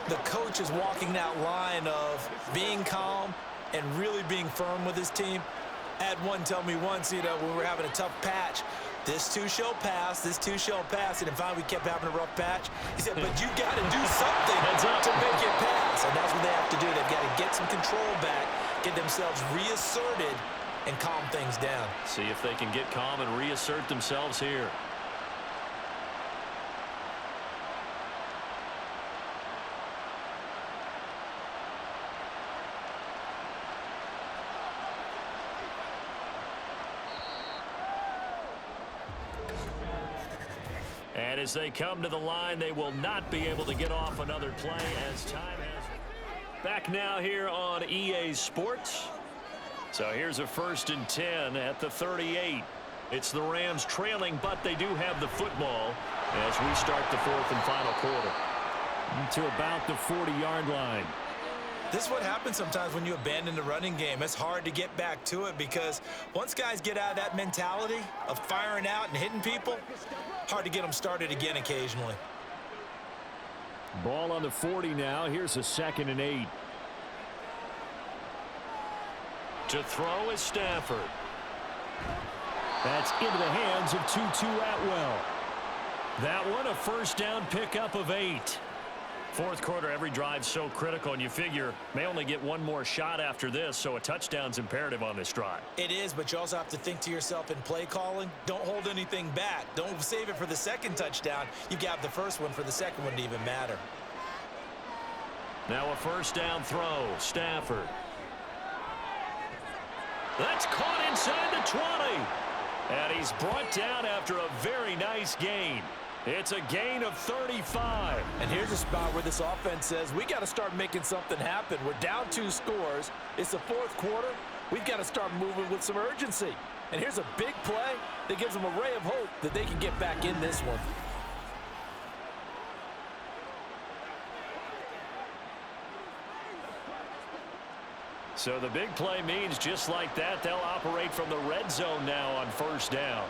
the coach is walking that line of being calm and really being firm with his team. I had one tell me once, when we were having a tough patch, this too shall pass, this too shall pass. And finally we kept having a rough patch. He said, but you got to do something to make it pass. And that's what they have to do. They've got to get some control back, get themselves reasserted, and calm things down.
See if they can get calm and reassert themselves here. And as they come to the line, they will not be able to get off another play as time has. Back now here on EA Sports. So here's a 1st and 10 at the 38. It's the Rams trailing, but they do have the football as we start the 4th and final quarter.
To about the 40-yard line.
This is what happens sometimes when you abandon the running game. It's hard to get back to it because once guys get out of that mentality of firing out and hitting people, hard to get them started again occasionally.
Ball on the 40 now. Here's a 2nd and 8.
To throw is Stafford.
That's into the hands of Tutu Atwell. That one a first down pickup of 8.
Fourth quarter, every drive's so critical, and you figure may only get one more shot after this, so a touchdown's imperative on this drive.
It is, but you also have to think to yourself in play calling, don't hold anything back. Don't save it for the second touchdown. You got the first one for the second one to even matter.
Now a first down throw. Stafford. That's caught inside the 20. And he's brought down after a very nice gain. It's a gain of 35.
And here's a spot where this offense says, we got to start making something happen. We're down 2 scores. It's the fourth quarter. We've got to start moving with some urgency. And here's a big play that gives them a ray of hope that they can get back in this one.
So the big play means just like that, they'll operate from the red zone now on first down.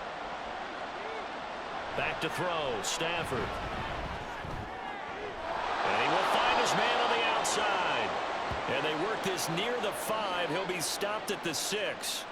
Back to throw. Stafford. And he will find his man on the outside. And they work this near the 5. He'll be stopped at the 6.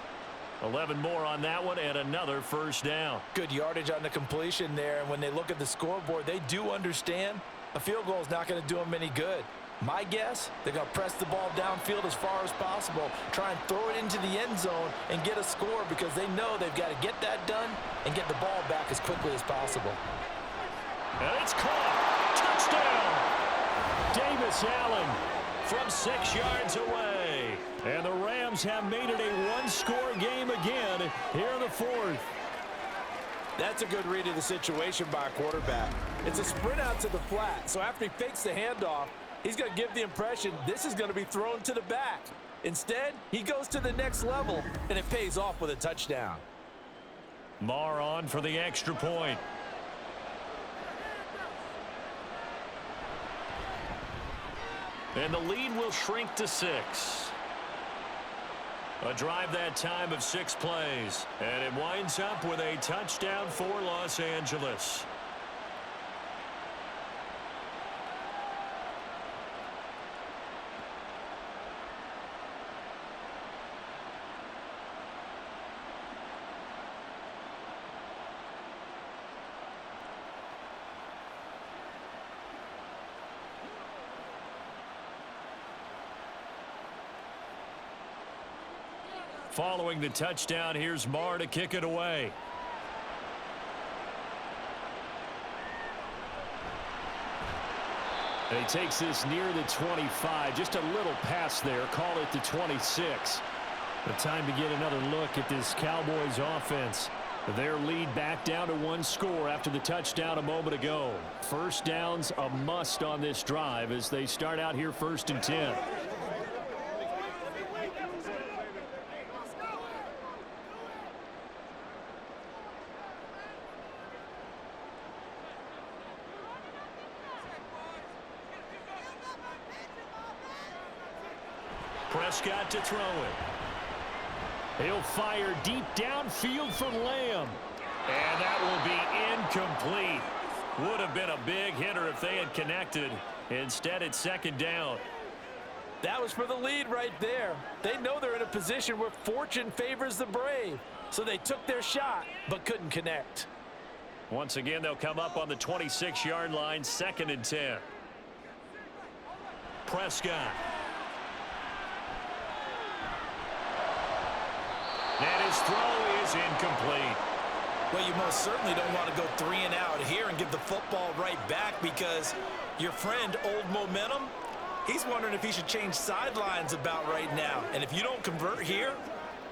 11 more on that one and another first down.
Good yardage on the completion there. And when they look at the scoreboard, they do understand a field goal is not going to do them any good. My guess, they're going to press the ball downfield as far as possible, try and throw it into the end zone and get a score because they know they've got to get that done and get the ball back as quickly as possible.
And it's caught. Touchdown!
Davis Allen from 6 yards away. And the Rams have made it a one-score game again here in the fourth.
That's a good read of the situation by a quarterback. It's a sprint out to the flat, so after he fakes the handoff, he's going to give the impression this is going to be thrown to the back. Instead, he goes to the next level, and it pays off with a touchdown.
Marr on for the extra point.
And the lead will shrink to 6. A drive that time of 6 plays. And it winds up with a touchdown for Los Angeles.
Following the touchdown, here's Marr to kick it away. And he takes this near the 25. Just a little pass there. Call it the 26. The time to get another look at this Cowboys offense. Their lead back down to 1 score after the touchdown a moment ago. First down's a must on this drive as they start out here 1st and 10. Prescott to throw it. He'll fire deep downfield for Lamb. And that will be incomplete. Would have been a big hitter if they had connected. Instead, it's 2nd down.
That was for the lead right there. They know they're in a position where fortune favors the brave. So they took their shot, but couldn't connect.
Once again, they'll come up on the 26-yard line, 2nd and 10. Prescott. And his throw is incomplete.
Well, you most certainly don't want to go 3 and out here and give the football right back because your friend, Old Momentum, he's wondering if he should change sidelines about right now. And if you don't convert here,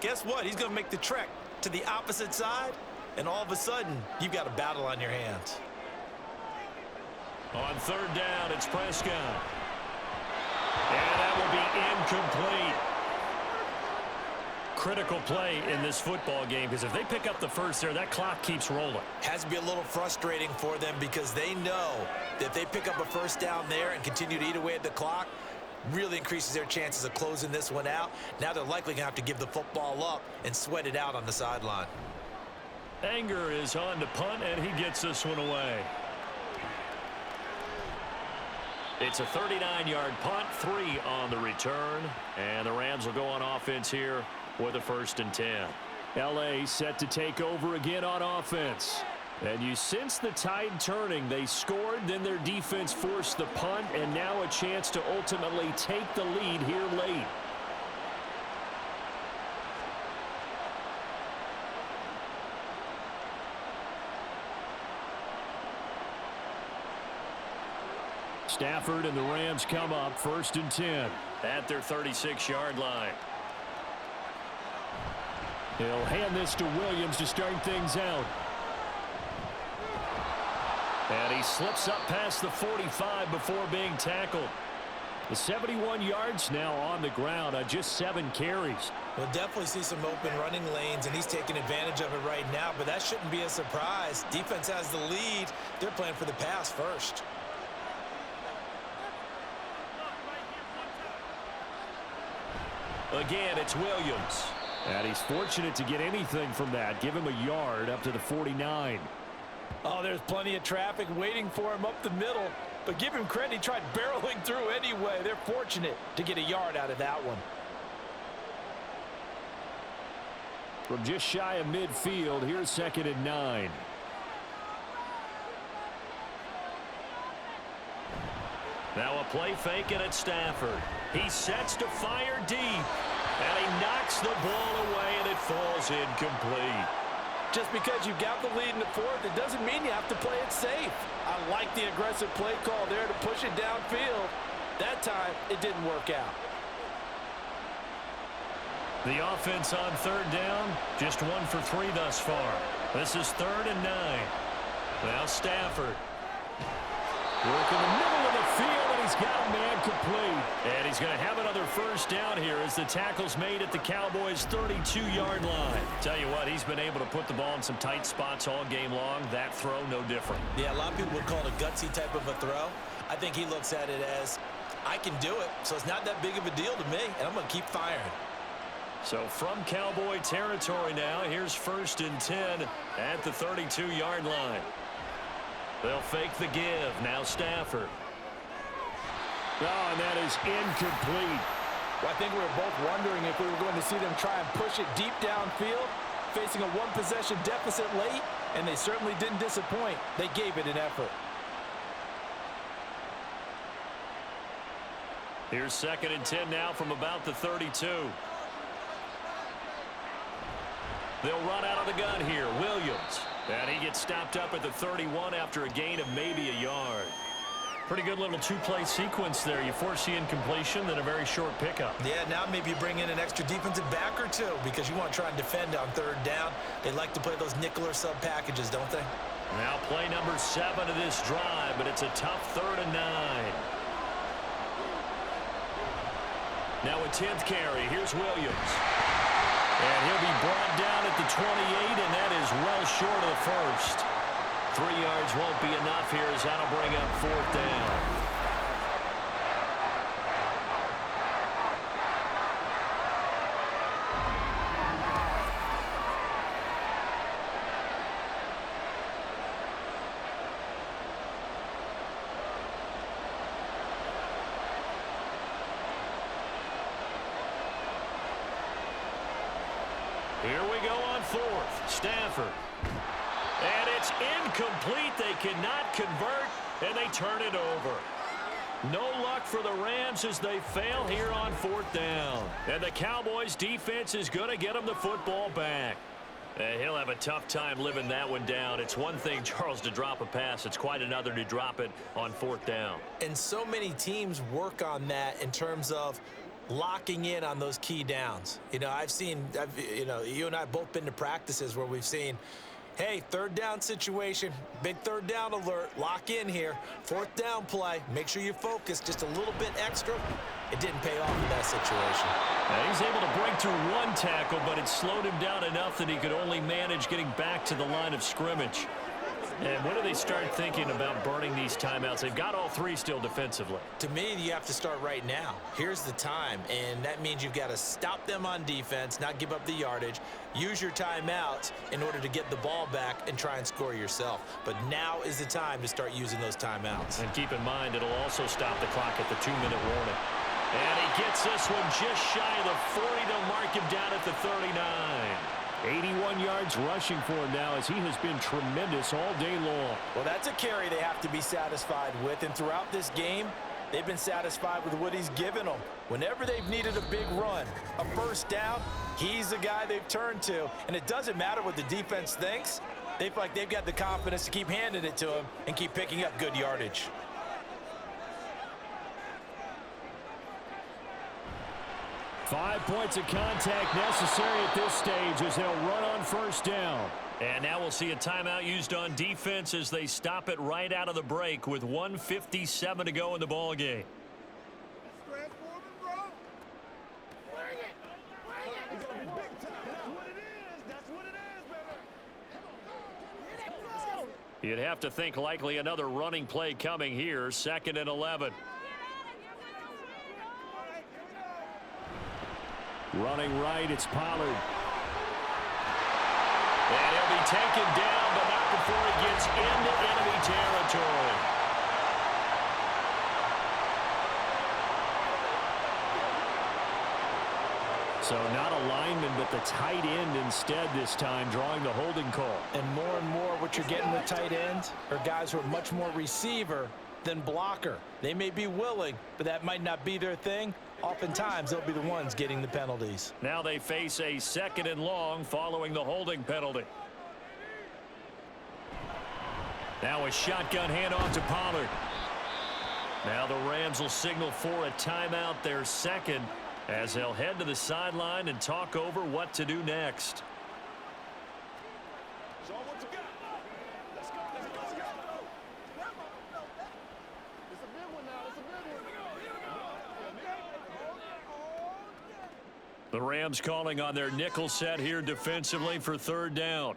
guess what? He's going to make the trek to the opposite side, and all of a sudden, you've got a battle on your hands.
On 3rd down, it's Prescott. And that will be incomplete. Critical play in this football game because if they pick up the first there, that clock keeps rolling.
Has to be a little frustrating for them because they know that if they pick up a first down there and continue to eat away at the clock, really increases their chances of closing this one out. Now they're likely going to have to give the football up and sweat it out on the sideline.
Anger is on to punt, and he gets this one away.
It's a 39-yard punt, 3 on the return, and the Rams will go on offense here with a 1st and 10.
L.A. set to take over again on offense. And you sense the tide turning. They scored, then their defense forced the punt, and now a chance to ultimately take the lead here late. Stafford and the Rams come up 1st and 10.
At their 36-yard line.
He'll hand this to Williams to start things out. And he slips up past the 45 before being tackled. The 71 yards now on the ground on just 7 carries.
We'll definitely see some open running lanes, and he's taking advantage of it right now, but that shouldn't be a surprise. Defense has the lead. They're playing for the pass first.
Again, it's Williams. And he's fortunate to get anything from that. Give him a yard up to the 49.
Oh, there's plenty of traffic waiting for him up the middle. But give him credit, he tried barreling through anyway. They're fortunate to get a yard out of that one.
From just shy of midfield, here's 2nd and 9.
Now a play fake, and it's Stafford. He sets to fire deep. And he knocks the ball away, and it falls incomplete.
Just because you've got the lead in the 4th, it doesn't mean you have to play it safe. I like the aggressive play call there to push it downfield. That time, it didn't work out.
The offense on 3rd down, just 1 for 3 thus far. This is 3rd and 9. Now Stafford. Work in the middle of the field, and he's got a man complete. And he's going to have another 1st down here as the tackle's made at the Cowboys' 32-yard line. Tell you what, he's been able to put the ball in some tight spots all game long. That throw, no different.
Yeah, a lot of people would call it a gutsy type of a throw. I think he looks at it as, I can do it, so it's not that big of a deal to me, and I'm going to keep firing.
So from Cowboy territory now, here's 1st and 10 at the 32-yard line. They'll fake the give. Now Stafford. Oh, and that is incomplete.
Well, I think we were both wondering if we were going to see them try and push it deep downfield, facing a 1-possession deficit late, and they certainly didn't disappoint. They gave it an effort.
Here's 2nd and 10 now from about the 32. They'll run out of the gun here. Williams. And he gets stopped up at the 31 after a gain of maybe a yard. Pretty good little 2-play sequence there. You force the incompletion, then a very short pickup.
Yeah, now maybe you bring in an extra defensive back or two because you want to try and defend on 3rd down. They like to play those nickel or sub packages, don't they?
Now play number 7 of this drive, but it's a tough 3rd and 9. Now a 10th carry. Here's Williams. And he'll be brought down at the 28, and that is well short of the 1st. 3 yards won't be enough here as that'll bring up 4th down. Here we go on 4th. Stafford. And it's incomplete. They cannot convert, and they turn it over. No luck for the Rams as they fail here on 4th down. And the Cowboys defense is going to get them the football back. He'll have a tough time living that one down. It's one thing, Charles, to drop a pass. It's quite another to drop it on 4th down.
And so many teams work on that in terms of locking in on those key downs. You know, you and I have both been to practices where we've seen, hey, 3rd down situation, big 3rd down alert, lock in here, 4th down play, make sure you focus just a little bit extra. It didn't pay off in that situation.
Now he's able to break through 1 tackle, but it slowed him down enough that he could only manage getting back to the line of scrimmage. And when do they start thinking about burning these timeouts? They've got all 3 still defensively.
To me, you have to start right now. Here's the time, and that means you've got to stop them on defense, not give up the yardage, use your timeouts in order to get the ball back and try and score yourself. But now is the time to start using those timeouts.
And keep in mind, it'll also stop the clock at the 2-minute warning. And he gets this one just shy of the 40 to mark him down at the 39. 81 yards rushing for him now as he has been tremendous all day long.
Well, that's a carry they have to be satisfied with, and throughout this game, they've been satisfied with what he's given them. Whenever they've needed a big run, a first down, he's the guy they've turned to. And it doesn't matter what the defense thinks. They feel like they've got the confidence to keep handing it to him and keep picking up good yardage.
Five points of contact necessary at this stage as they'll run on first down.
And now we'll see a timeout used on defense as they stop it right out of the break with 1:57 to go in the ball game. You'd have to think likely another running play coming here, 2nd and 11.
Running right, it's Pollard.
And he'll be taken down, but not before he gets into enemy territory.
So not a lineman, but the tight end instead this time, drawing the holding call.
And more what you're getting with tight ends are guys who are much more receiver than blocker. They may be willing, but that might not be their thing. Oftentimes, they'll be the ones getting the penalties.
Now they face a 2nd and long following the holding penalty. Now a shotgun handoff to Pollard. Now the Rams will signal for a timeout, their second, as they'll head to the sideline and talk over what to do next. The Rams calling on their nickel set here defensively for 3rd down.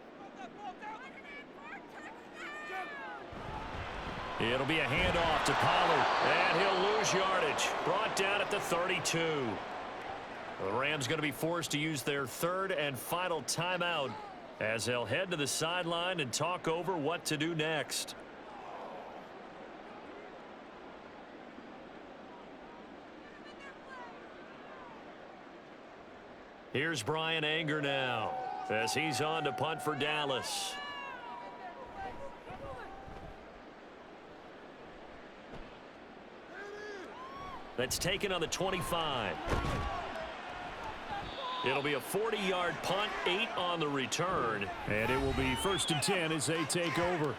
It'll be a handoff to Pollard, and he'll lose yardage. Brought down at the 32. The Rams going to be forced to use their 3rd and final timeout as they'll head to the sideline and talk over what to do next. Here's Brian Anger now as he's on to punt for Dallas. That's taken on the 25. It'll be a 40-yard punt, 8 on the return.
And it will be 1st and 10 as they take over.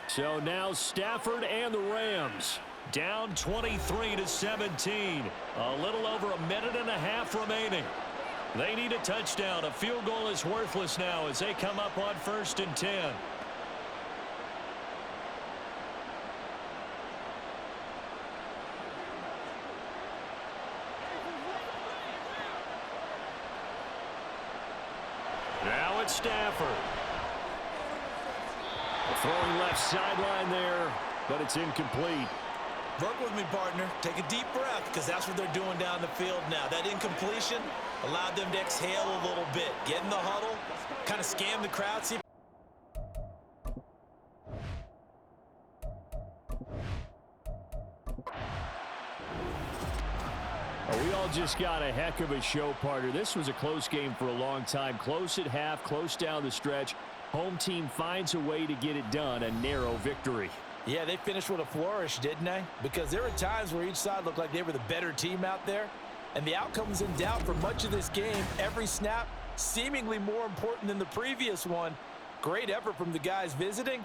So now Stafford and the Rams
down 23-17. A little over a minute and a half remaining. They need a touchdown. A field goal is worthless now as they come up on 1st and 10. Now it's Stafford.
Throwing left sideline there, but it's incomplete.
Work with me, partner. Take a deep breath, because that's what they're doing down the field now. That incompletion allowed them to exhale a little bit. Get in the huddle, kind of scam the crowd. See.
We all just got a heck of a show, partner. This was a close game for a long time. Close at half, close down the stretch. Home team finds a way to get it done, a narrow victory.
Yeah, they finished with a flourish, didn't they? Because there were times where each side looked like they were the better team out there. And the outcome was in doubt for much of this game. Every snap seemingly more important than the previous one. Great effort from the guys visiting.